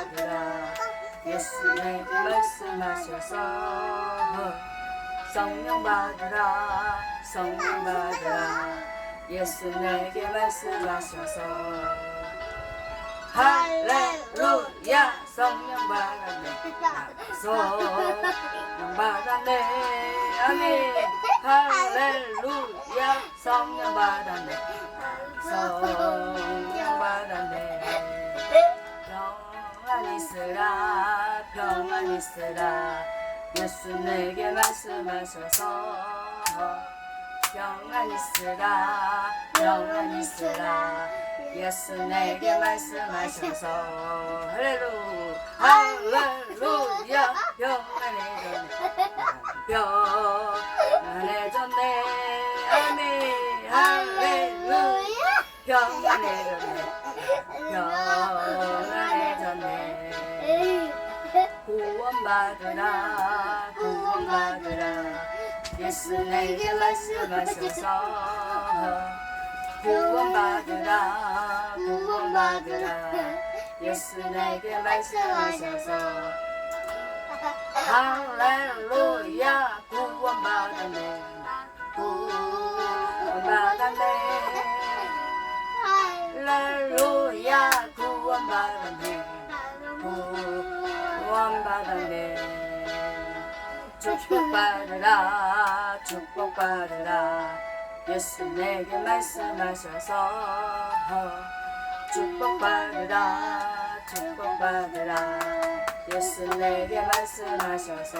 받으라. 예수 내게 말씀하셔서 성령 받으라. 성령 받으라. 예수 내게 말씀하셔서 할렐루야. 성령 받았네. 성령 받았네. 아멘. 할렐루야. 성령 받았네. 성령 받았네. 평안 있으라. 평안 있으라. 예수 내게 말씀하셔서 평안 있으라. 평안 있으라. 예수 내게 말씀하셔서 할렐루야. 평안해졌네. 평안해졌네. 아멘. 할렐루야. 평안해졌네. 평안해졌네. 구원받으라. 구원받으라. 예수 내게 말씀하셔서 구원받으라. 구원받으라. 예수 내게 말씀하셔서 할렐루야. 구원받았네. 구원받았네. 할렐루야. 구원받았네. 구원받았네. 축복받으라. 축복받으라. 예수 내게 말씀하셔서 축복받으라. 축복받으라. 예수 내게 말씀하셔서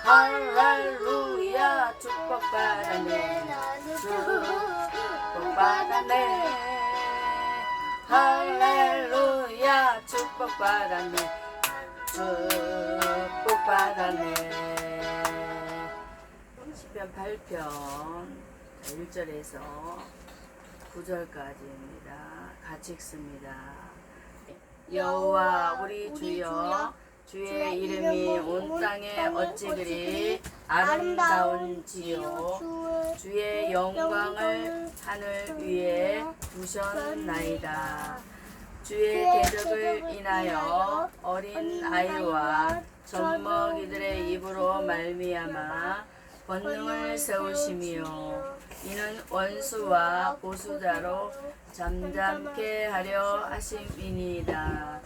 할렐루야. 축복받았네. 축복받았네. 할렐루야. 축복받았네. 축복받았네. 시편 8편 1절에서 9절까지입니다. 같이 읽습니다. 여호와 우리 주여, 주의 이름이 온 땅에 어찌 그리 아름다운지요. 주의 영광을 하늘 위에 두셨나이다. 주의 대적을 인하여 어린 아이와 젖먹이들의 입으로 말미암아 권능을 세우시며 이는 원수와 보수자로 잠잠케 하려 하심이니이다.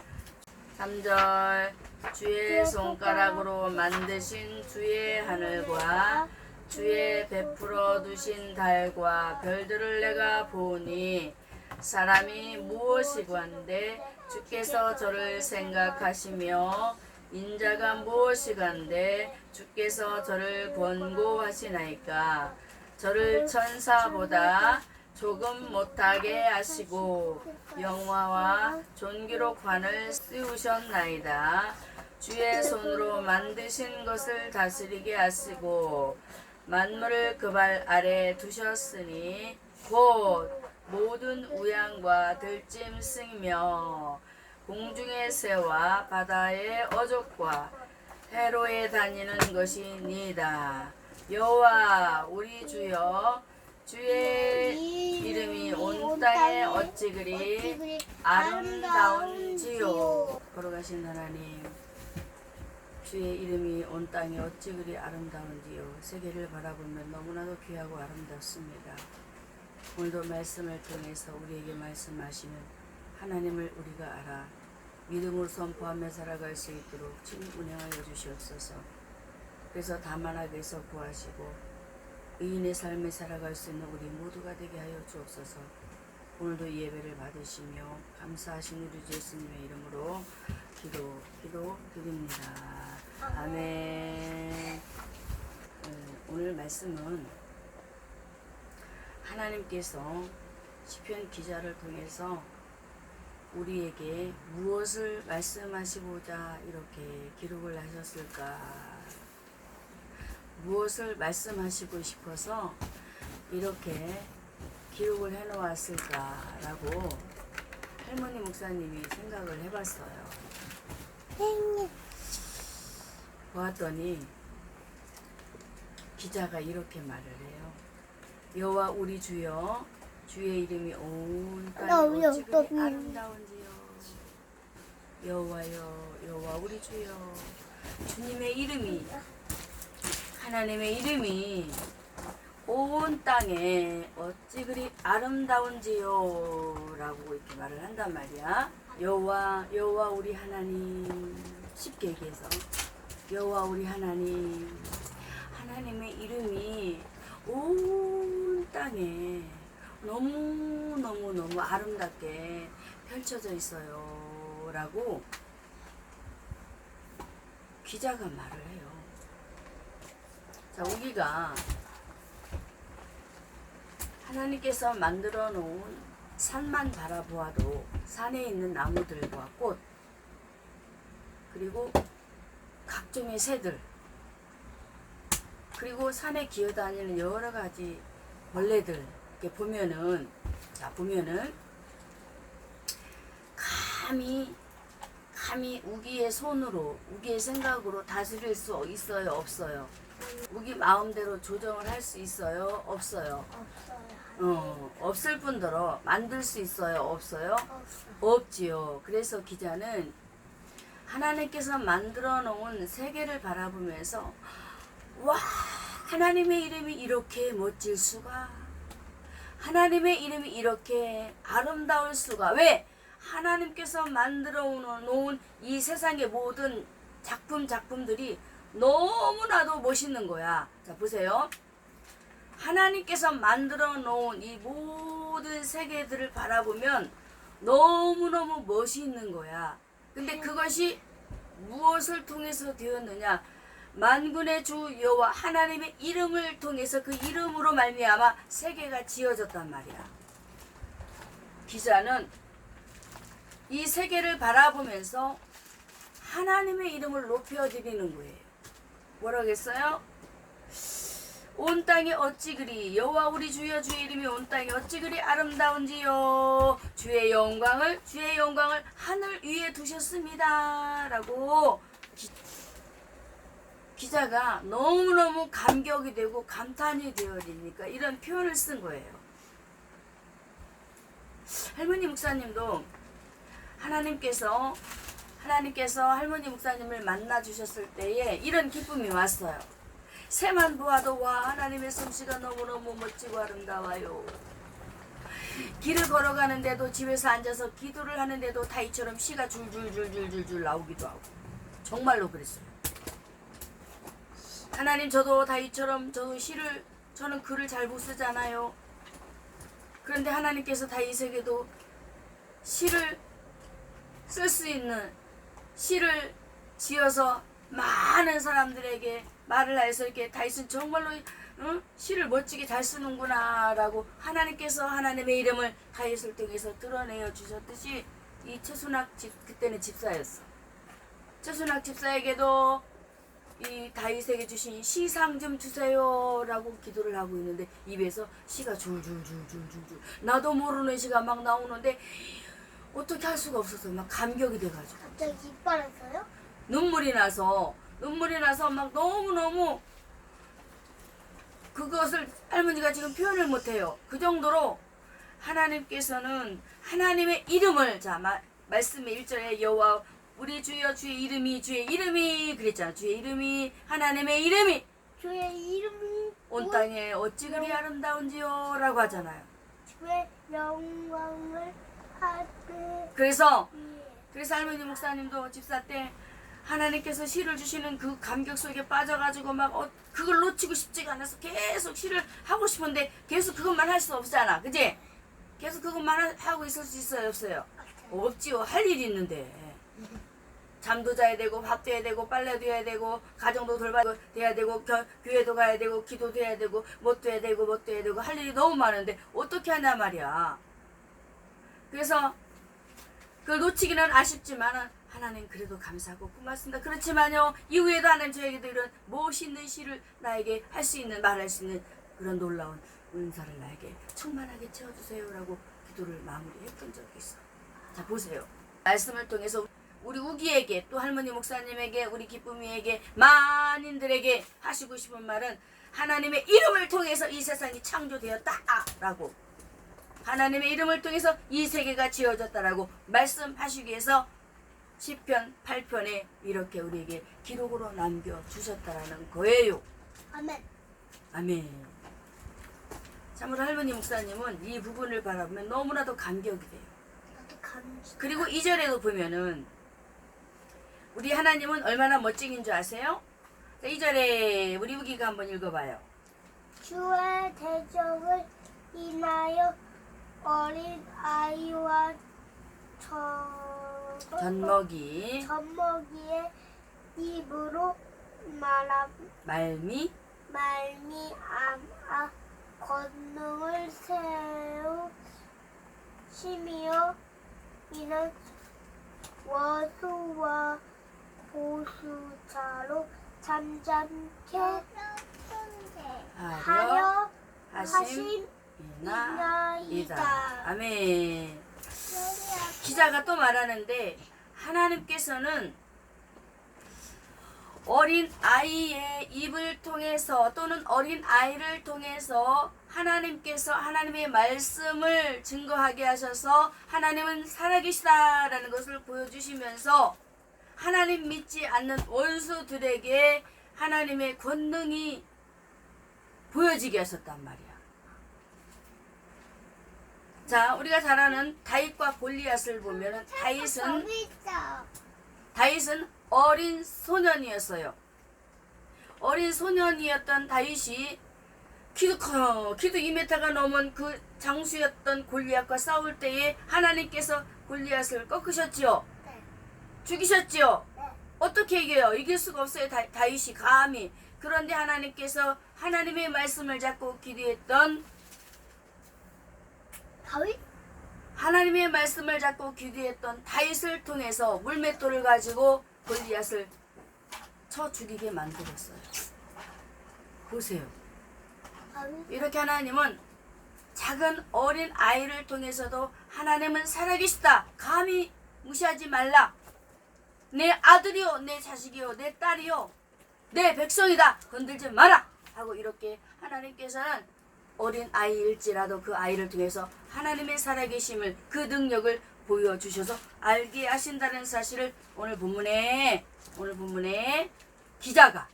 3절 주의 손가락으로 만드신 주의 하늘과 주의 베풀어 두신 달과 별들을 내가 보니 사람이 무엇이건대 주께서 저를 생각하시며 인자가 무엇이건대 주께서 저를 권고하시나이까. 저를 천사보다 조금 못하게 하시고 영화와 존귀로 관을 씌우셨나이다. 주의 손으로 만드신 것을 다스리게 하시고 만물을 그 발 아래 두셨으니 곧 모든 우양과 들짐승이며 공중의 새와 바다의 어족과 해로에 다니는 것이니이다. 여호와 우리 주여, 주의 이름이 온 땅에 어찌 그리 아름다운지요. 걸어가신 하나님, 주의 이름이 온 땅에 어찌 그리 아름다운지요. 세계를 바라보면 너무나도 귀하고 아름답습니다. 오늘도 말씀을 통해서 우리에게 말씀하시는 하나님을 우리가 알아 믿음으로 선포하며 살아갈 수 있도록 주님 운행하여 주시옵소서. 그래서 다만하게서 구하시고 의인의 삶을 살아갈 수 있는 우리 모두가 되게 하여 주옵소서. 오늘도 예배를 받으시며 감사하신 우리 주 예수님의 이름으로 기도드립니다. 아멘. 오늘 말씀은 하나님께서 시편 기자를 통해서 우리에게 무엇을 말씀하시고자 이렇게 기록을 하셨을까? 무엇을 말씀하시고 싶어서 이렇게 기록을 해놓았을까라고 할머니 목사님이 생각을 해봤어요. 보았더니 기자가 이렇게 말을 해요. 여호와 우리 주여, 주의 이름이 온 땅에 어찌 그리 아름다운지요. 여호와여 여호와 우리 주여 주님의 이름이 하나님의 이름이 온 땅에 어찌 그리 아름다운지요 라고 이렇게 말을 한단 말이야. 여호와 여호와 우리 하나님 쉽게 얘기해서 여호와 우리 하나님 하나님의 이름이 온 땅에 너무 아름답게 펼쳐져 있어요 라고 기자가 말을 해요. 자, 우리가 하나님께서 만들어 놓은 산만 바라보아도 산에 있는 나무들과 꽃 그리고 각종의 새들 그리고 산에 기어다니는 여러 가지 벌레들 이렇게 보면은 감히 우기의 손으로 우기의 생각으로 다스릴 수 있어요 없어요? 우기 마음대로 조정을 할 수 있어요 없어요? 없을 뿐더러 만들 수 있어요 없어요? 없지요. 그래서 기자는 하나님께서 만들어 놓은 세계를 바라보면서 와 하나님의 이름이 이렇게 멋질 수가 하나님의 이름이 이렇게 아름다울 수가 왜? 하나님께서 만들어 놓은 이 세상의 모든 작품들이 너무나도 멋있는 거야. 자 보세요. 하나님께서 만들어 놓은 이 모든 세계들을 바라보면 너무너무 멋있는 거야. 근데 그것이 무엇을 통해서 되었느냐? 만군의 주 여호와 하나님의 이름을 통해서 그 이름으로 말미암아 세계가 지어졌단 말이야. 기자는 이 세계를 바라보면서 하나님의 이름을 높여드리는 거예요. 뭐라겠어요? 온 땅에 어찌 그리 여호와 우리 주여 주의 이름이 온 땅에 어찌 그리 아름다운지요 주의 영광을 하늘 위에 두셨습니다 라고 기자가 너무너무 감격이 되고 감탄이 되어지니까 이런 표현을 쓴 거예요. 할머니 목사님도 하나님께서 할머니 목사님을 만나 주셨을 때에 이런 기쁨이 왔어요. 새만 보아도 와 하나님의 솜씨가 너무너무 멋지고 아름다워요. 길을 걸어가는데도 집에서 앉아서 기도를 하는데도 다이처럼 시가 줄줄줄줄줄 나오기도 하고 정말로 그랬어요. 하나님 저도 다이처럼 저는 글을 잘 못 쓰잖아요. 그런데 하나님께서 다윗에게도 시를 쓸 수 있는 시를 지어서 많은 사람들에게 말을 해서 이렇게 다윗은 정말로 시를 멋지게 잘 쓰는구나 라고 하나님께서 하나님의 이름을 다윗을 통해서 드러내어 주셨듯이 이 최순학 그때는 집사였어. 최순학 집사에게도 이 다윗에게 주신 시상 좀 주세요 라고 기도를 하고 있는데 입에서 시가 줄줄줄줄줄 나도 모르는 시가 막 나오는데 어떻게 할 수가 없어서 막 감격이 돼가지고 갑자기 이빨했어요? 눈물이 나서 막 너무너무 그것을 할머니가 지금 표현을 못해요. 그 정도로 하나님께서는 하나님의 이름을 자 말씀의 1절에 여호와 우리 주여 주의 이름이 그랬잖아. 주의 이름이 하나님의 이름이 주의 이름이 온 땅에 어찌 그리 아름다운지요 라고 하잖아요. 주의 영광을 하되 그래서 할머니 목사님도 집사 때 하나님께서 시를 주시는 그 감격 속에 빠져가지고 막 그걸 놓치고 싶지가 않아서 계속 시를 하고 싶은데 계속 그것만 할 수 없잖아. 그지? 계속 그것만 하고 있을 수 있어요 없어요? 없지요. 할 일이 있는데 잠도 자야 되고 밥도 해야 되고 빨래도 해야 되고 가정도 돌봐야 되고 교회도 가야 되고 기도도 해야 되고 뭣도 해야 되고 할 일이 너무 많은데 어떻게 하냐 말이야. 그래서 그걸 놓치기는 아쉽지만 하나님 그래도 감사하고 고맙습니다. 그렇지만요 이후에도 하나님 저에게도 이런 멋있는 시를 나에게 할 수 있는 말할 수 있는 그런 놀라운 은사를 나에게 충만하게 채워주세요 라고 기도를 마무리했던 적이 있어요. 자 보세요. 말씀을 통해서 우리 우기에게 또 할머니 목사님에게 우리 기쁨이에게 만인들에게 하시고 싶은 말은 하나님의 이름을 통해서 이 세상이 창조되었다 라고 하나님의 이름을 통해서 이 세계가 지어졌다라고 말씀하시기 위해서 시편 8편에 이렇게 우리에게 기록으로 남겨주셨다라는 거예요. 아멘. 아멘. 참으로 할머니 목사님은 이 부분을 바라보면 너무나도 감격이 돼요. 나도 감지. 그리고 2절에도 보면은 우리 하나님은 얼마나 멋쟁인 줄 아세요? 2절에 우리 우기가 한번 읽어봐요. 주의 대적을 인하여 어린 아이와 젖먹이의 입으로 말미암아 권능을 세우시며 이는 원수와 보수자로 잠잠케 하려 하심이나이다. 아멘. 기자가 또 말하는데 하나님께서는 어린 아이의 입을 통해서 또는 어린 아이를 통해서 하나님께서 하나님의 말씀을 증거하게 하셔서 하나님은 살아계시다라는 것을 보여주시면서 하나님 믿지 않는 원수들에게 하나님의 권능이 보여지게 하셨단 말이야. 자, 우리가 잘 아는 다윗과 골리앗을 보면은 다윗은 어린 소년이었어요. 어린 소년이었던 다윗이 키도 2m가 넘은 그 장수였던 골리앗과 싸울 때에 하나님께서 골리앗을 꺾으셨지요. 네. 죽이셨지요. 네. 어떻게 이겨요? 이길 수가 없어요. 다윗이 감히. 그런데 하나님께서 하나님의 말씀을 잡고 기도했던 다윗? 하나님의 말씀을 잡고 기도했던 다윗을 통해서 물맷돌을 가지고 골리앗을 쳐 죽이게 만들었어요. 보세요. 다윗? 이렇게 하나님은 작은 어린 아이를 통해서도 하나님은 살아계시다. 감히 무시하지 말라. 내 아들이요, 내 자식이요, 내 딸이요, 내 백성이다. 건들지 마라. 하고 이렇게 하나님께서는 어린 아이일지라도 그 아이를 통해서 하나님의 살아계심을, 그 능력을 보여주셔서 알게 하신다는 사실을 오늘 본문에 기자가,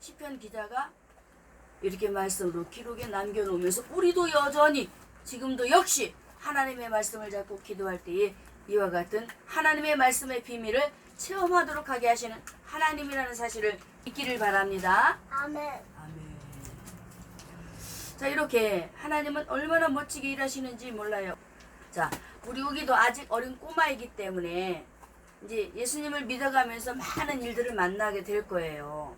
시편 기자가 이렇게 말씀으로 기록에 남겨놓으면서 우리도 여전히 지금도 역시 하나님의 말씀을 잡고 기도할 때에 이와 같은 하나님의 말씀의 비밀을 체험하도록 하게 하시는 하나님이라는 사실을 잊기를 바랍니다. 아멘. 아멘. 자, 이렇게 하나님은 얼마나 멋지게 일하시는지 몰라요. 자, 우리 우기도 아직 어린 꼬마이기 때문에 이제 예수님을 믿어가면서 많은 일들을 만나게 될 거예요.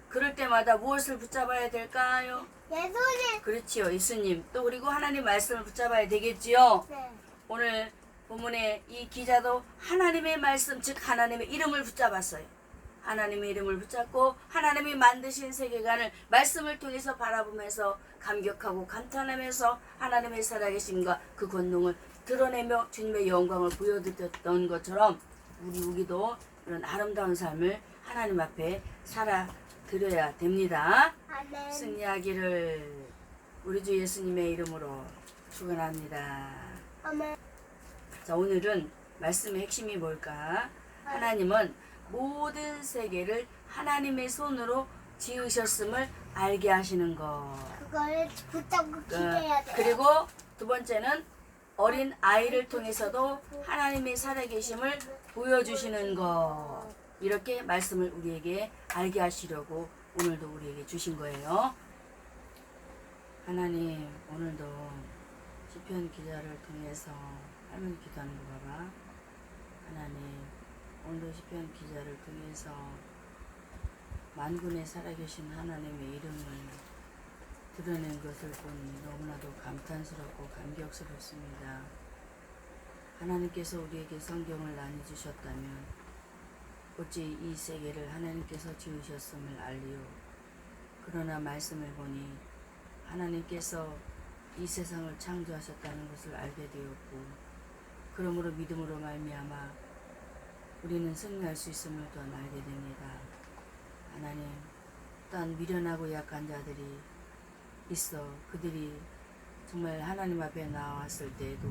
그럴 때마다 무엇을 붙잡아야 될까요? 예수님. 그렇지요, 예수님. 또 그리고 하나님 말씀을 붙잡아야 되겠지요. 네. 오늘 본문에 이 기자도 하나님의 말씀, 즉 하나님의 이름을 붙잡았어요. 하나님의 이름을 붙잡고 하나님이 만드신 세계관을 말씀을 통해서 바라보면서 감격하고 감탄하면서 하나님의 살아계심과 그 권능을 드러내며 주님의 영광을 보여드렸던 것처럼 우리 우기도 이런 아름다운 삶을 하나님 앞에 살아드려야 됩니다. 아멘. 승리하기를 우리 주 예수님의 이름으로 축원합니다. 아멘. 자, 오늘은 말씀의 핵심이 뭘까? 하나님은 모든 세계를 하나님의 손으로 지으셨음을 알게 하시는 것. 그걸 붙잡고 기도해야 돼요. 그리고 두 번째는 어린 아이를 통해서도 하나님의 살아계심을 보여주시는 것. 이렇게 말씀을 우리에게 알게 하시려고 오늘도 우리에게 주신 거예요. 하나님, 오늘도 시편 기자를 통해서 할머니 기도하는 거 봐봐. 하나님, 오늘도 시편 기자를 통해서 만군의 살아계신 하나님의 이름을 드러낸 것을 보니 너무나도 감탄스럽고 감격스럽습니다. 하나님께서 우리에게 성경을 나눠주셨다면 어찌 이 세계를 하나님께서 지으셨음을 알리요. 그러나 말씀을 보니 하나님께서 이 세상을 창조하셨다는 것을 알게 되었고, 그러므로 믿음으로 말미암아 우리는 승리할 수 있음을 또한 알게 됩니다. 하나님, 또한 미련하고 약한 자들이 있어 그들이 정말 하나님 앞에 나왔을 때에도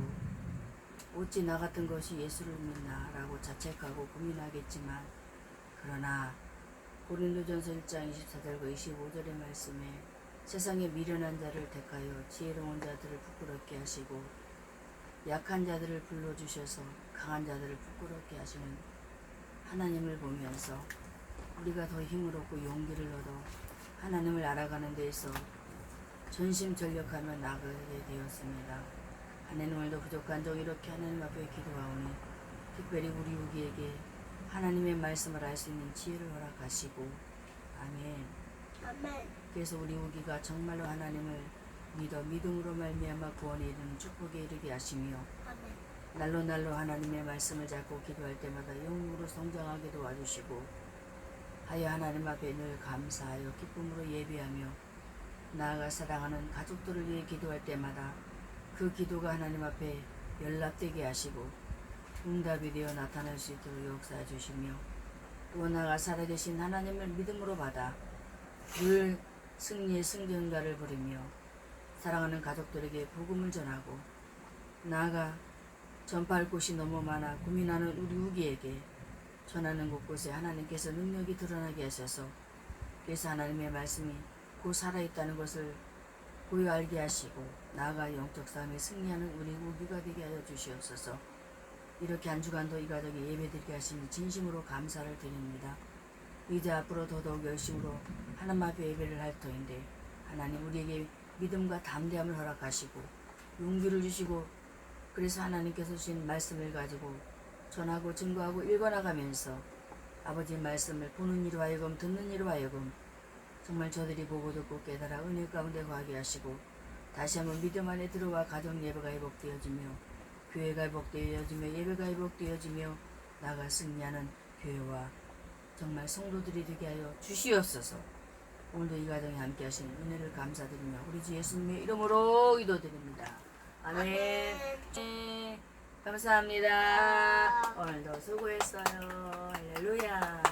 어찌 나 같은 것이 예수를 믿나 라고 자책하고 고민하겠지만, 그러나 고린도전서 1장 24절과 25절의 말씀에 세상에 미련한 자를 택하여 지혜로운 자들을 부끄럽게 하시고 약한 자들을 불러주셔서 강한 자들을 부끄럽게 하시는 하나님을 보면서 우리가 더 힘을 얻고 용기를 얻어 하나님을 알아가는 데에서 전심전력하며 나가게 되었습니다. 하나님, 오늘도 부족한 종 이렇게 하나님 앞에 기도하오니 특별히 우리 우기에게 하나님의 말씀을 알 수 있는 지혜를 허락하시고, 아멘. 아멘. 그래서 우리 우기가 정말로 하나님을 믿어 믿음으로 말미암아 구원에 이르는 축복에 이르게 하시며, 아멘. 날로 하나님의 말씀을 잡고 기도할 때마다 영으로 성장하게 도와주시고 하여 하나님 앞에 늘 감사하여 기쁨으로 예배하며 나아가 사랑하는 가족들을 위해 기도할 때마다 그 기도가 하나님 앞에 연락되게 하시고 응답이 되어 나타날 수 있도록 역사해 주시며, 또 나아가 살아계신 하나님을 믿음으로 받아 늘 승리의 승전가를 부리며 사랑하는 가족들에게 복음을 전하고 나아가 전파할 곳이 너무 많아 고민하는 우리 우기에게 전하는 곳곳에 하나님께서 능력이 드러나게 하셔서, 그래서 하나님의 말씀이 곧 살아있다는 것을 보여 알게 하시고 나아가 영적 싸움에 승리하는 우리 우기가 되게 하여 주시옵소서. 이렇게 한 주간도 이 가족이 예배드리게 하시니 진심으로 감사를 드립니다. 이제 앞으로 더더욱 열심으로 하나님 앞에 예배를 할 터인데 하나님 우리에게 믿음과 담대함을 허락하시고 용기를 주시고, 그래서 하나님께서 주신 말씀을 가지고 전하고 증거하고 읽어나가면서 아버지 말씀을 보는 이로 하여금 듣는 이로 하여금 정말 저들이 보고 듣고 깨달아 은혜 가운데 거하게 하시고 다시 한번 믿음 안에 들어와 가정 예배가 회복되어지며 교회가 회복되어지며 예배가 회복되어지며 나가 승리하는 교회와 정말 성도들이 되게 하여 주시옵소서. 오늘도 이 가정에 함께 하신 은혜를 감사드리며 우리 주 예수님의 이름으로 기도드립니다. 아멘. 네, 감사합니다. 오늘도 수고했어요. 할렐루야.